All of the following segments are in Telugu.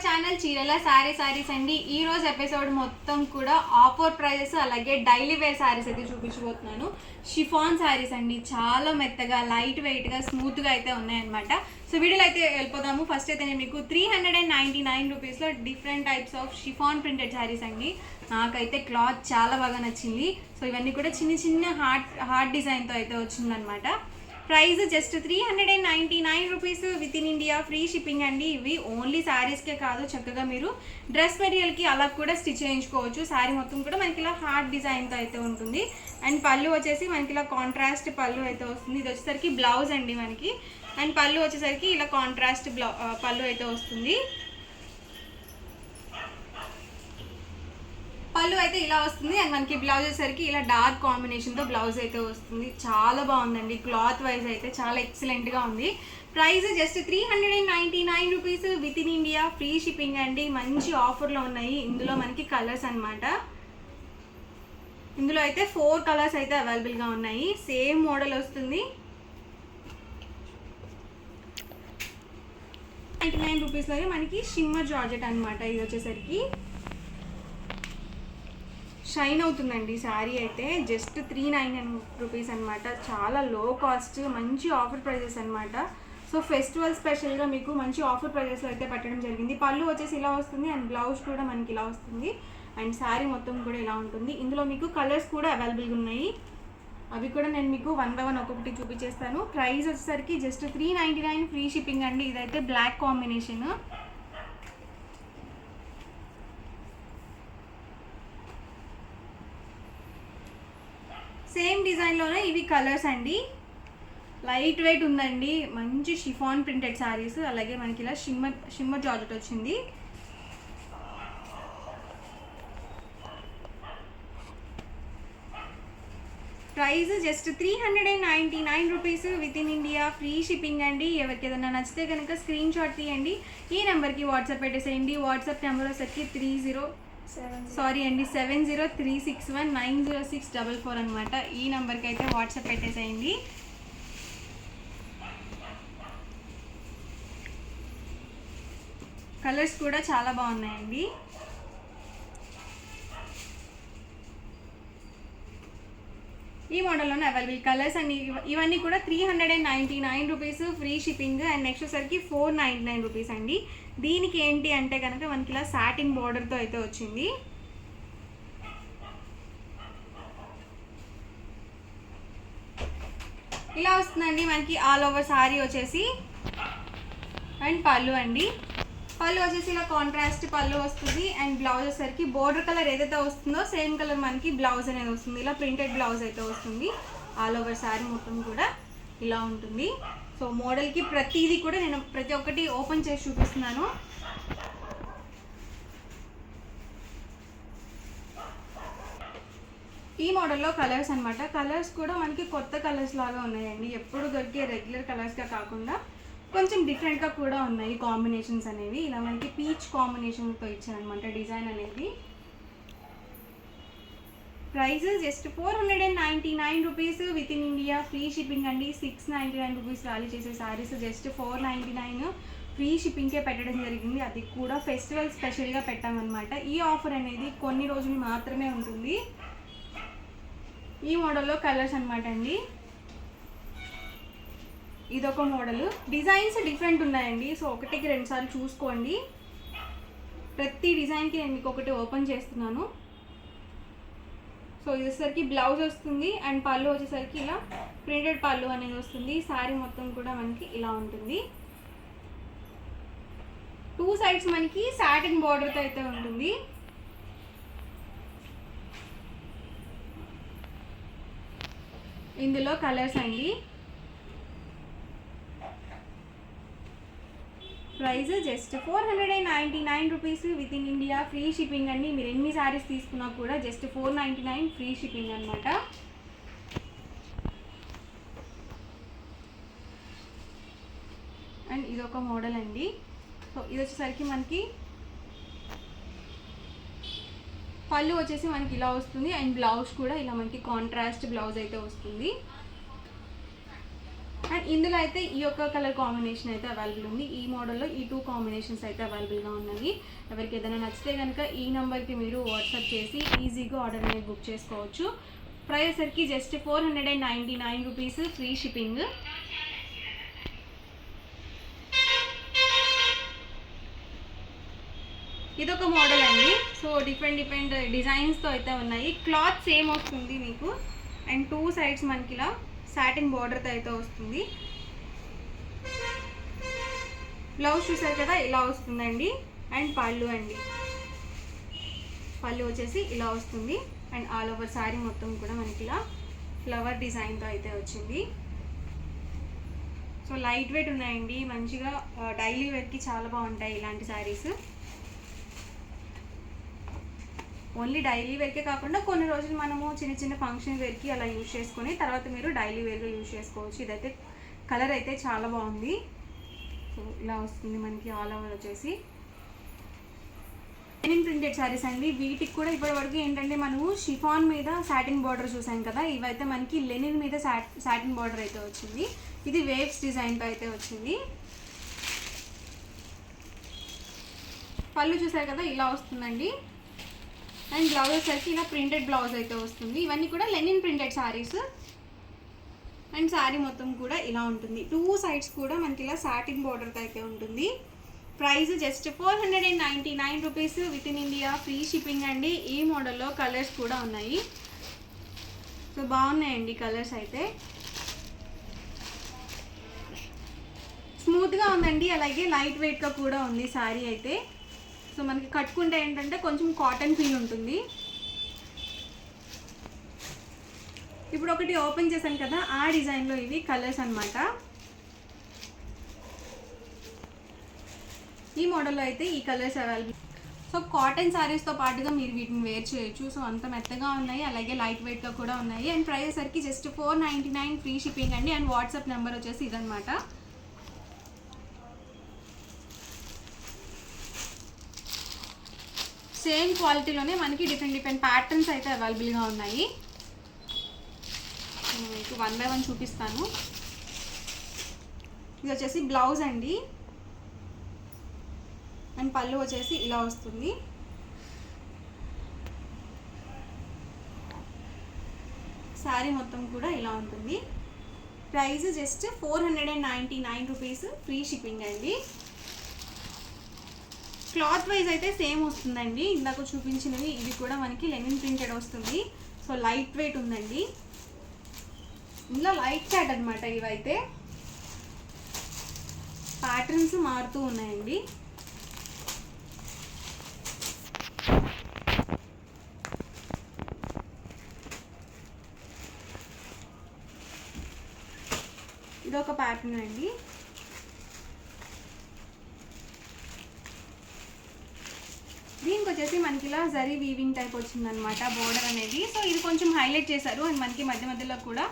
ఛానల్ చీరల సారీస్ అండి. ఈ రోజు ఎపిసోడ్ మొత్తం కూడా ఆఫర్ ప్రైజెస్ అలాగే డైలీ వేర్ సారీస్ అయితే చూపించబోతున్నాను. షిఫాన్ సారీస్ అండి, చాలా మెత్తగా లైట్ వెయిట్గా స్మూత్గా అయితే ఉన్నాయన్నమాట. సో వీడియోలో అయితే వెళ్ళిపోదాము. ఫస్ట్ అయితే నేను మీకు 399 రూపీస్లో different types of chiffon printed saris అండి. నాకైతే క్లాత్ చాలా బాగా నచ్చింది. సో ఇవన్నీ కూడా చిన్న చిన్న హార్ట్ డిజైన్తో అయితే వచ్చిందనమాట. Price just 399 rupees with in India, free shipping అండి. ఇవి ఓన్లీ శారీస్కే కాదు, చక్కగా మీరు డ్రెస్ మెటీరియల్కి అలా కూడా స్టిచ్ చేయించుకోవచ్చు. శారీ మొత్తం కూడా మనకి ఇలా హార్ట్ డిజైన్తో అయితే ఉంటుంది. అండ్ పళ్ళు వచ్చేసి మనకి ఇలా కాంట్రాస్ట్ పళ్ళు అయితే వస్తుంది. ఇది వచ్చేసరికి బ్లౌజ్ అండి మనకి. అండ్ పళ్ళు వచ్చేసరికి ఇలా కాంట్రాస్ట్ పళ్ళు అయితే వస్తుంది. పళ్ళు అయితే ఇలా వస్తుంది. అండ్ మనకి బ్లౌజ్ వచ్చేసరికి ఇలా డార్క్ కాంబినేషన్తో బ్లౌజ్ అయితే వస్తుంది. చాలా బాగుందండి, క్లాత్ వైజ్ అయితే చాలా ఎక్సలెంట్గా ఉంది. Price just 399 rupees with in India, free shipping అండి. మంచి ఆఫర్లో ఉన్నాయి. ఇందులో మనకి కలర్స్ అనమాట. ఇందులో అయితే 4 కలర్స్ అయితే అవైలబుల్గా ఉన్నాయి. సేమ్ మోడల్ వస్తుంది. 99 రూపీస్లోనే మనకి షిమ్మర్ జార్జెట్ అనమాట. ఇది వచ్చేసరికి షైన్ అవుతుందండి శారీ అయితే. జస్ట్ 399 రూపీస్ అనమాట. చాలా లో కాస్ట్, మంచి ఆఫర్ ప్రైజెస్ అనమాట. సో ఫెస్టివల్ స్పెషల్గా మీకు మంచి ఆఫర్ ప్రైజెస్లో అయితే పెట్టడం జరిగింది. పళ్ళు వచ్చేసి ఇలా వస్తుంది అండ్ బ్లౌజ్ కూడా మనకి ఇలా వస్తుంది. అండ్ శారీ మొత్తం కూడా ఇలా ఉంటుంది. ఇందులో మీకు కలర్స్ కూడా అవైలబుల్గా ఉన్నాయి. అవి కూడా నేను మీకు 1 by 1 ఒక్కొక్కటి చూపించేస్తాను. ప్రైస్ వచ్చేసరికి జస్ట్ 399, ఫ్రీ షిప్పింగ్ అండి. ఇదైతే బ్లాక్ కాంబినేషన్. సేమ్ డిజైన్లోనే ఇవి కలర్స్ అండి. లైట్ వెయిట్ ఉందండి, మంచి షిఫాన్ ప్రింటెడ్ శారీస్. అలాగే మనకి ఇలా షిమ్మర్ జార్జెట్ వచ్చింది. Price just 399 rupees with in India, free shipping అండి. ఎవరికి ఏదైనా నచ్చితే కనుక స్క్రీన్ షాట్ తీయండి, ఈ నెంబర్కి వాట్సాప్ పెట్టేసేయండి. వాట్సాప్ నెంబర్ వచ్చేసరికి 7036190644 అనమాట. ఈ నెంబర్కి అయితే వాట్సాప్ పెట్టేసేయండి. కలర్స్ కూడా చాలా బాగున్నాయండి. ఈ మోడల్లోనే అవైలబుల్ కలర్స్ అండి. ఇవన్నీ కూడా 399 rupees, free shipping. And next వచ్చేసరికి 499 రూపీస్ అండి. దీనికి ఏంటి అంటే కనుక మనకి ఇలా సాటిన్ బార్డర్తో అయితే వచ్చింది. ఇలా వస్తుందండి మనకి ఆల్ ఓవర్ సారీ వచ్చేసి. అండ్ పళ్ళు అండి, పళ్ళు వచ్చేసి ఇలా కాంట్రాస్ట్ పళ్ళు వస్తుంది. అండ్ బ్లౌజ్ వచ్చేసరికి బోర్డర్ కలర్ ఏదైతే వస్తుందో సేమ్ కలర్ మనకి బ్లౌజ్ అనేది వస్తుంది. ఇలా ప్రింటెడ్ బ్లౌజ్ అయితే వస్తుంది. ఆల్ ఓవర్ శారీ మొత్తం కూడా ఇలా ఉంటుంది. సో మోడల్కి ప్రతిదీ కూడా నేను ప్రతి ఒక్కటి ఓపెన్ చేసి చూపిస్తున్నాను. ఈ మోడల్లో కలర్స్ అనమాట. కలర్స్ కూడా మనకి కొత్త కలర్స్ లాగా ఉన్నాయండి. ఎప్పుడు దొరికే రెగ్యులర్ కలర్స్గా కాకుండా కొంచెం డిఫరెంట్గా కూడా ఉన్నాయి కాంబినేషన్స్ అనేవి. ఇలా మనకి పీచ్ కాంబినేషన్తో ఇచ్చారనమాట డిజైన్ అనేది. Price just 499 rupees with in India, free shipping అండి. 699 రూపీస్ వాల్యూ చేసే శారీస్ జస్ట్ 499 ఫ్రీ షిప్పింగ్కే పెట్టడం జరిగింది. అది కూడా ఫెస్టివల్ స్పెషల్గా పెట్టామన్నమాట. ఈ ఆఫర్ అనేది కొన్ని రోజులు మాత్రమే ఉంటుంది. ఈ మోడల్లో కలర్స్ అనమాట అండి. ఇదొక మోడల్. డిజైన్స్ డిఫరెంట్ ఉన్నాయండి. సో ఒకటికి 2 సార్లు చూసుకోండి. ప్రతి డిజైన్కి నేను మీకు ఒకటి ఓపెన్ చేస్తున్నాను. సో ఇది వచ్చేసరికి బ్లౌజ్ వస్తుంది. అండ్ పళ్ళు వచ్చేసరికి ఇలా ప్రింటెడ్ పళ్ళు అనేది వస్తుంది. శారీ మొత్తం కూడా మనకి ఇలా ఉంటుంది. 2 సైడ్స్ మనకి సాటిన్ బార్డర్తో అయితే ఉంటుంది. ఇందులో కలర్స్ అండి. Price just 499 rupees with in India, free shipping అండి. మీరు ఎన్ని శారీస్ తీసుకున్నా కూడా జస్ట్ 499 ఫ్రీ షిప్పింగ్ అనమాట. అండ్ ఇదొక మోడల్ అండి. సో ఇది వచ్చేసరికి మనకి పళ్ళు వచ్చేసి మనకి ఇలా వస్తుంది. అండ్ బ్లౌజ్ కూడా ఇలా మనకి కాంట్రాస్ట్ బ్లౌజ్ అయితే వస్తుంది. అండ్ ఇందులో అయితే ఈ యొక్క కలర్ కాంబినేషన్ అయితే అవైలబుల్ ఉంది. ఈ మోడల్లో ఈ 2 కాంబినేషన్స్ అయితే అవైలబుల్గా ఉన్నాయి. ఎవరికి ఏదైనా నచ్చితే కనుక ఈ నెంబర్కి మీరు వాట్సాప్ చేసి ఈజీగా ఆర్డర్ అనేది బుక్ చేసుకోవచ్చు. ప్రైస్ సరికి జస్ట్ 499 రూపీస్, ఫ్రీ షిప్పింగ్. ఇదొక మోడల్ అండి. సో డిఫరెంట్ డిజైన్స్తో అయితే ఉన్నాయి. క్లాత్ సేమ్ వస్తుంది మీకు. అండ్ 2 సైడ్స్ మనకి ఇలా సాటిన్ బార్డర్తో అయితే వస్తుంది. బ్లౌజ్ చూసారు కదా ఇలా వస్తుందండి. అండ్ పళ్ళు అండి, పళ్ళు వచ్చేసి ఇలా వస్తుంది. అండ్ ఆల్ ఓవర్ శారీ మొత్తం కూడా మనకి ఇలా ఫ్లవర్ డిజైన్తో అయితే వచ్చింది. సో లైట్ వెయిట్ ఉన్నాయండి, మంచిగా డైలీ వేర్కి చాలా బాగుంటాయి ఇలాంటి శారీస్. ఓన్లీ డైలీ వేర్కే కాకుండా కొన్ని రోజులు మనము చిన్న చిన్న ఫంక్షన్ వేర్కి అలా యూజ్ చేసుకొని తర్వాత మీరు డైలీ వేర్గా యూజ్ చేసుకోవచ్చు. ఇదైతే కలర్ అయితే చాలా బాగుంది. సో ఇలా వస్తుంది మనకి ఆల్ ఓవర్ వచ్చేసి. లెనిన్ ప్రింటెడ్ శారీస్ అండి. వీటికి కూడా ఇప్పటివరకు ఏంటంటే మనము షిఫాన్ మీద సాటిన్ బార్డర్ చూసాం కదా, ఇవైతే మనకి లెనిన్ మీద సాటిన్ బార్డర్ అయితే వచ్చింది. ఇది వేవ్స్ డిజైన్తో అయితే వచ్చింది. పళ్ళు చూసారు కదా ఇలా వస్తుందండి. అండ్ బ్లౌజ్ వచ్చేసరికి ఇలా ప్రింటెడ్ బ్లౌజ్ అయితే వస్తుంది. ఇవన్నీ కూడా Lenin printed saris. And sari మొత్తం కూడా ఇలా ఉంటుంది. 2 సైడ్స్ కూడా మనకి ఇలా సాటిన్ బార్డర్తో అయితే ఉంటుంది. Price just 499 rupees, with in India, free shipping అండి. ఈ మోడల్లో కలర్స్ కూడా ఉన్నాయి. సో బాగున్నాయండి కలర్స్ అయితే. స్మూత్గా ఉందండి, అలాగే లైట్ వెయిట్గా కూడా ఉంది శారీ అయితే. సో మనకి కట్టుకుంటే ఏంటంటే కొంచెం కాటన్ ఫీల్ ఉంటుంది. ఇప్పుడు ఒకటి ఓపెన్ చేశాను కదా, ఆ డిజైన్లో ఇవి కలర్స్ అన్నమాట. ఈ మోడల్లో అయితే ఈ కలర్స్ అవైలబుల్. సో కాటన్ శారీస్తో పాటుగా మీరు వీటిని వేర్ చేయొచ్చు. సో అంత మెత్తగా ఉన్నాయి, అలాగే లైట్ వెయిట్గా కూడా ఉన్నాయి. అండ్ ప్రైస్ సరికి జస్ట్ 499, ఫ్రీ షిప్పింగ్ అండి. అండ్ వాట్సాప్ నెంబర్ వచ్చేసి ఇదనమాట. సేమ్ క్వాలిటీలోనే మనకి డిఫరెంట్ ప్యాటర్న్స్ అయితే అవైలబుల్గా ఉన్నాయి. మీకు 1 బై 1 చూపిస్తాను. ఇది వచ్చేసి బ్లౌజ్ అండి. అండ్ పళ్ళు వచ్చేసి ఇలా వస్తుంది. శారీ మొత్తం కూడా ఇలా ఉంటుంది. Price just 499 rupees, free shipping అండి. క్లాత్ వైజ్ అయితే సేమ్ వస్తుందండి. ఇందాక చూపించినవి ఇవి కూడా మనకి లెనిన్ ప్రింటెడ్ వస్తుంది. సో లైట్ వెయిట్ ఉందండి. ఇందులో లైట్ చాట్ అనమాట. ఇవైతే ప్యాటర్న్స్ మారుతూ ఉన్నాయండి. ఇదొక ప్యాటర్న్ అండి. దీనికి వచ్చేసి మనకి ఇలా జరీ వీవింగ్ టైప్ వచ్చిందనమాట బోర్డర్ అనేది. సో ఇది కొంచెం హైలైట్ చేశారు. అండ్ మనకి మధ్య మధ్యలో కూడా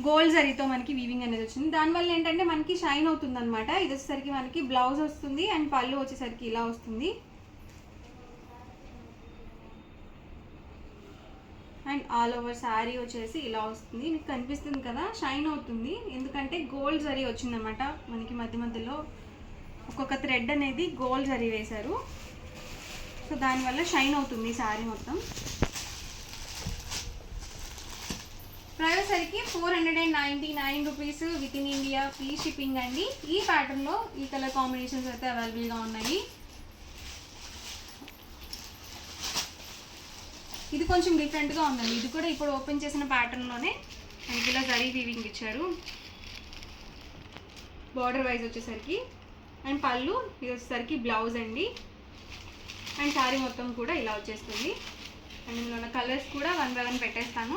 గోల్డ్ జరీతో మనకి వీవింగ్ అనేది వచ్చింది. దానివల్ల ఏంటంటే మనకి షైన్ అవుతుంది అనమాట. ఇది వచ్చేసరికి మనకి బ్లౌజ్ వస్తుంది. అండ్ పళ్ళు వచ్చేసరికి ఇలా వస్తుంది. అండ్ ఆల్ ఓవర్ శారీ వచ్చేసి ఇలా వస్తుంది. మీకు కనిపిస్తుంది కదా, షైన్ అవుతుంది. ఎందుకంటే గోల్డ్ జరీ వచ్చిందనమాట. మనకి మధ్య మధ్యలో ఒక్కొక్క థ్రెడ్ అనేది గోల్డ్ జరీ వేశారు. సో దానివల్ల షైన్ అవుతుంది శారీ మొత్తం. ప్రైస్ సరికి 499 rupees, with in India, free shipping అండి. ఈ ప్యాటర్న్లో ఈ కలర్ కాంబినేషన్స్ అయితే అవైలబుల్గా ఉన్నాయి. ఇది కొంచెం డిఫరెంట్గా ఉందండి. ఇది కూడా ఇప్పుడు ఓపెన్ చేసిన ప్యాటర్న్లోనే మనకి ఇలా జరీ వీవింగ్ ఇచ్చారు బార్డర్ వైజ్ వచ్చేసరికి. అండ్ పళ్ళు ఇది వచ్చేసరికి బ్లౌజ్ అండి. అండ్ శారీ మొత్తం కూడా ఇలా వచ్చేస్తుంది. అండ్ ఇందులో ఉన్న కలర్స్ కూడా 1 బై 1 పెట్టేస్తాను.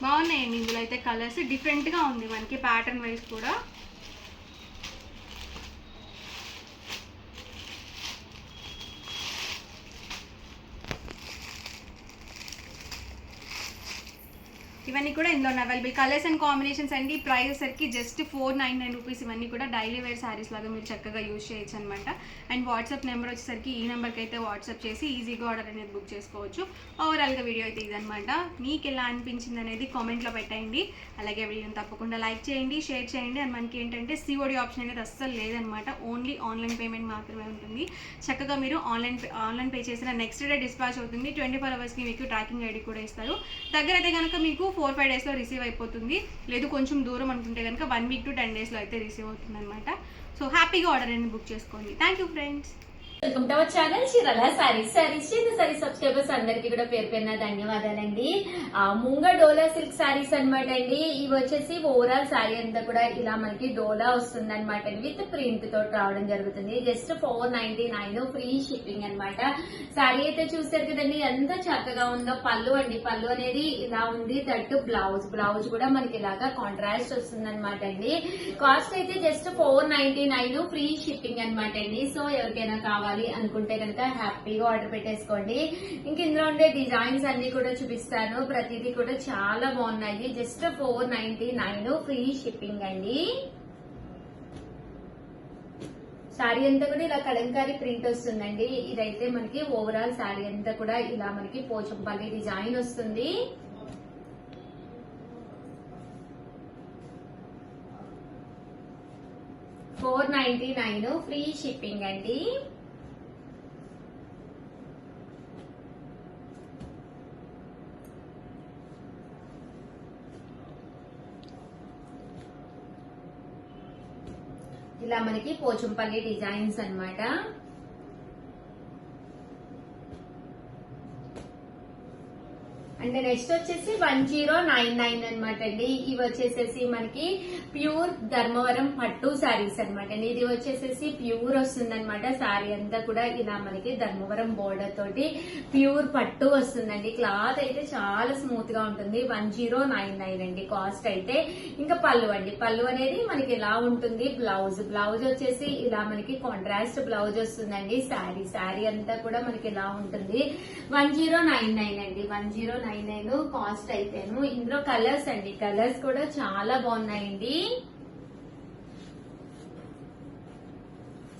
బాగున్నాయండి ఇందులో అయితే కలర్స్. డిఫరెంట్గా ఉంది మనకి ప్యాటర్న్ వైజ్ కూడా. ఇవన్నీ కూడా ఇందులో అవైలబుల్ కలర్స్ అండ్ కాంబినేషన్స్ అండి. ప్రైస్ సరికి జస్ట్ 499 రూపీస్. ఇవన్నీ కూడా డైలీ వేర్ శారీస్ లాగా మీరు చక్కగా యూజ్ చేయొచ్చు అనమాట. అండ్ వాట్సాప్ నెంబర్ వచ్చేసరికి ఈ నెంబర్కి అయితే వాట్సాప్ చేసి ఈజీగా ఆర్డర్ అనేది బుక్ చేసుకోవచ్చు. ఓవరాల్గా వీడియో అయితే ఇదనమాట. మీకు ఎలా అనిపించింది అనేది కామెంట్లో పెట్టండి. అలాగే వీడియోని తప్పకుండా లైక్ చేయండి, షేర్ చేయండి. అండ్ మనకి ఏంటంటే సిఓడి ఆప్షన్ అనేది అస్సలు లేదనమాట. ఓన్లీ ఆన్లైన్ పేమెంట్ మాత్రమే ఉంటుంది. చక్కగా మీరు ఆన్లైన్ పే చేసిన నెక్స్ట్ డే డిస్పాచ్ అవుతుంది. 24 అవర్స్కి మీకు ట్రాకింగ్ ఐడి కూడా ఇస్తారు. దగ్గర అయితే కనుక మీకు 4-5 డేస్లో రిసీవ్ అయిపోతుంది. లేదు కొంచెం దూరం అనుకుంటే కనుక 1 వీక్ to 10 డేస్లో అయితే రిసీవ్ అవుతుంది అనమాట. సో హ్యాపీగా ఆర్డర్ అనేది బుక్ చేసుకోండి. Thank you friends. Welcome to our channel Chirala saris. Saris subscribers అందరికి కూడా పేరు పేరున ధన్యవాదాలండి. ముంగ డోలా సిల్క్ సారీస్ అనమాట అండి. ఇవి వచ్చేసి ఓవరాల్ సారీ అంతా కూడా ఇలా మనకి డోలా వస్తుంది అనమాట అండి. విత్ ప్రింట్ తోటి రావడం జరుగుతుంది. జస్ట్ 499 ఫ్రీ షిప్పింగ్ అనమాట. సారీ అయితే చూసారు కదండి ఎంత చక్కగా ఉందో. పళ్ళు అండి, పళ్ళు అనేది ఇలా ఉంది. తట్టు బ్లౌజ్ కూడా మనకి ఇలాగా కాంట్రాస్ట్ వస్తుంది అనమాట అండి. కాస్ట్ అయితే జస్ట్ 499 ఫ్రీ షిప్పింగ్ అనమాట అండి. సో ఎవరికైనా కావాలి అనుకుంటే కనుక హ్యాపీగా ఆర్డర్ పెట్టేసుకోండి. ఇంక ఇందులో ఉండే డిజైన్స్ అన్ని కూడా చూపిస్తాను. ప్రతిదీ కూడా చాలా బాగున్నాయి. జస్ట్ 499 ఫ్రీ షిప్పింగ్ అండి. శారీ అంతా కూడా ఇలా కలంకారీ ప్రింట్ వస్తుందండి. ఇదైతే మనకి ఓవరాల్ శారీ అంతా కూడా ఇలా మనకి పోచంపల్లి డిజైన్ వస్తుంది. $499 ఫ్రీ షిప్పింగ్ అండి. ఇలా మనకి పోచంపల్లి డిజైన్స్ అన్నమాట. అంటే నెక్స్ట్ వచ్చేసి 1099 అనమాట అండి. ఇవి వచ్చేసేసి మనకి ప్యూర్ ధర్మవరం పట్టు శారీస్ అనమాట అండి. ఇది వచ్చేసేసి ప్యూర్ వస్తుంది అనమాట. శారీ అంతా కూడా ఇలా మనకి ధర్మవరం బోర్డర్ తోటి ప్యూర్ పట్టు వస్తుందండి. క్లాత్ అయితే చాలా స్మూత్ గా ఉంటుంది. 1099 అండి కాస్ట్ అయితే. ఇంకా పళ్ళు అండి, పళ్ళు అనేది మనకి ఇలా ఉంటుంది. బ్లౌజ్ వచ్చేసి ఇలా మనకి కాంట్రాస్ట్ బ్లౌజ్ వస్తుందండి. శారీ అంతా కూడా మనకి ఇలా ఉంటుంది. 1099 అండి. 1099 కాస్ట్ అయితేను. ఇందులో కలర్స్ అండి, కలర్స్ కూడా చాలా బాగున్నాయండి.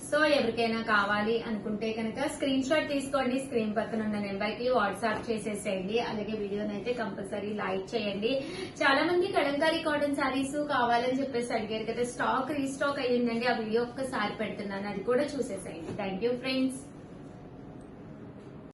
సో ఎవరికైనా కావాలి అనుకుంటే కనుక స్క్రీన్ షాట్ తీసుకోండి. స్క్రీన్ పక్కన ఉన్న నెంబర్ కి వాట్సాప్ చేసేసేయండి. అలాగే వీడియోని అయితే కంపల్సరీ లైక్ చేయండి. చాలా మంది కలంకారీ కాటన్ శారీస్ కావాలని చెప్పేసి అడిగారు కదా. స్టాక్ రీస్టాక్ అయ్యిందండి. ఆ వీడియో ఒక్కసారి పెడుతున్నాను, అది కూడా చూసేసేయండి. Thank you friends.